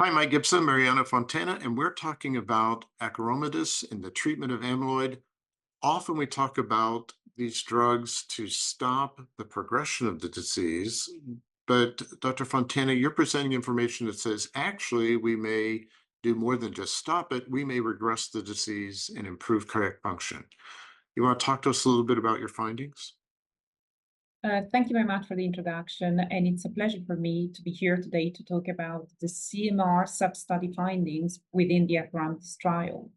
Hi, Mike Gibson, Marianna Fontana, and we're talking about Acoramidis in the treatment of amyloid. Often we talk about these drugs to stop the progression of the disease, but Dr. Fontana, you're presenting information that says actually we may do more than just stop it. We may regress the disease and improve cardiac function. You want to talk to us a little bit about your findings? Thank you very much for the introduction, and it's a pleasure for me to be here today to talk about the CMR sub-study findings within the Acoramidis trial.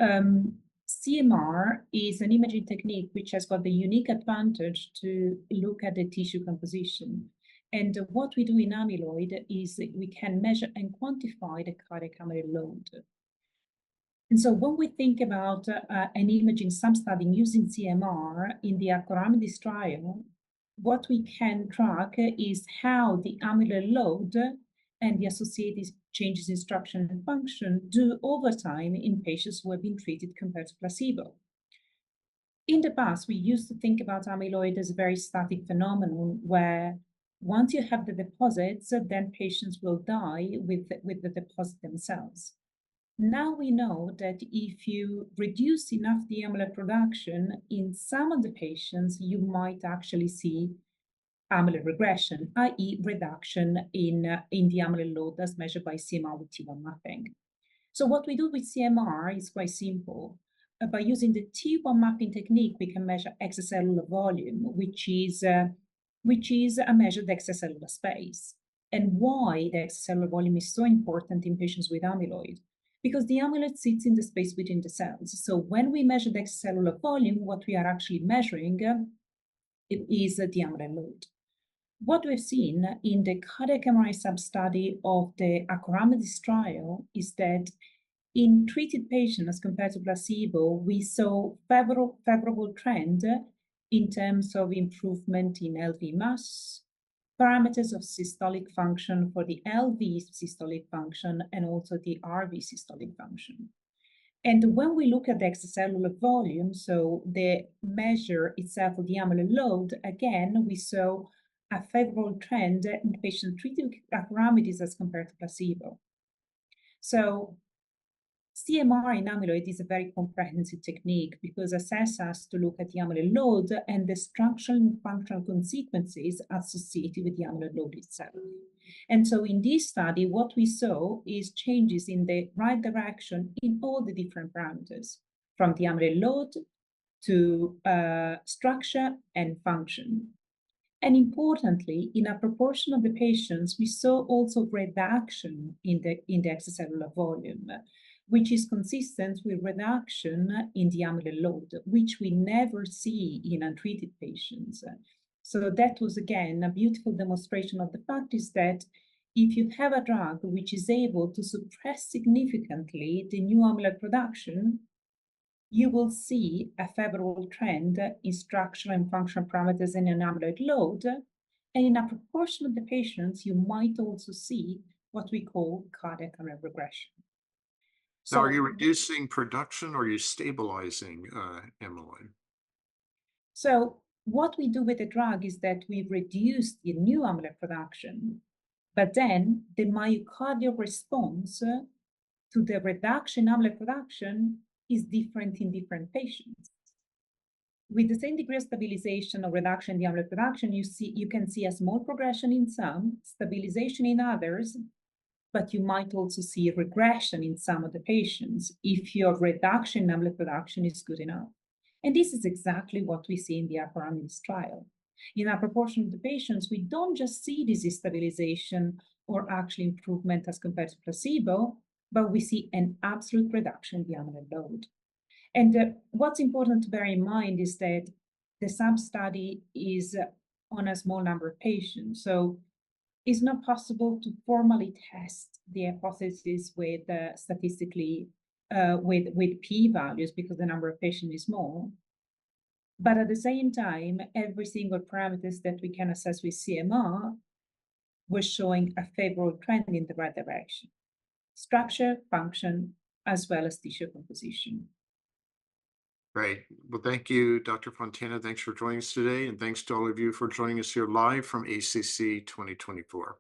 CMR is an imaging technique which has got the unique advantage to look at the tissue composition. And what we do in amyloid is that we can measure and quantify the cardiac amyloid load. And so when we think about an imaging sub-study using CMR in the Acoramidis trial, what we can track is how the amyloid load and the associated changes in structure and function do over time in patients who have been treated compared to placebo. In the past, we used to think about amyloid as a very static phenomenon where once you have the deposits, then patients will die with the deposit themselves. Now we know that if you reduce enough the amyloid production in some of the patients, you might actually see amyloid regression, i.e. reduction in the amyloid load as measured by CMR with T1 mapping. So what we do with CMR is quite simple. By using the T1 mapping technique, we can measure extracellular volume, which is a measured extracellular space. And why the extracellular volume is so important in patients with amyloid? Because the amyloid sits in the space between the cells. So when we measure the extracellular volume, what we are actually measuring is the amyloid load. What we've seen in the cardiac MRI sub-study of the Acoramidis trial is that in treated patients as compared to placebo, we saw favorable trend in terms of improvement in LV mass, parameters of systolic function for the LV systolic function, and also the RV systolic function. And when we look at the extracellular volume, so the measure itself of the amyloid load, again, we saw a favorable trend in patients treated with Acoramidis as compared to placebo. So CMR in amyloid is a very comprehensive technique because it assesses us to look at the amyloid load and the structural and functional consequences associated with the amyloid load itself. And so in this study, what we saw is changes in the right direction in all the different parameters, from the amyloid load to structure and function. And importantly, in a proportion of the patients, we saw also reduction in the extracellular volume, which is consistent with reduction in the amyloid load, which we never see in untreated patients. So that was, again, a beautiful demonstration of the fact is that if you have a drug which is able to suppress significantly the new amyloid production, you will see a favorable trend in structural and functional parameters in an amyloid load. And in a proportion of the patients, you might also see what we call cardiac amyloid regression. Now, are So, you reducing production or are you stabilizing amyloid? so what we do with the drug is that we reduce the new amyloid production, but then the myocardial response to the reduction in amyloid production is different in different patients. With the same degree of stabilization or reduction in the amyloid production, you can see a small progression in some, stabilization in others, but you might also see regression in some of the patients if your reduction in amyloid production is good enough. And this is exactly what we see in the Acoramidis trial. In a proportion of the patients, we don't just see disease stabilization or actually improvement as compared to placebo, but we see an absolute reduction in the amyloid load. And what's important to bear in mind is that the sub-study is on a small number of patients. So it's not possible to formally test the hypothesis with statistically with p-values because the number of patients is small. But at the same time, every single parameters that we can assess with CMR was showing a favorable trend in the right direction. Structure, function, as well as tissue composition. Great. Well, thank you, Dr. Fontana. Thanks for joining us today. And thanks to all of you for joining us here live from ACC 2024.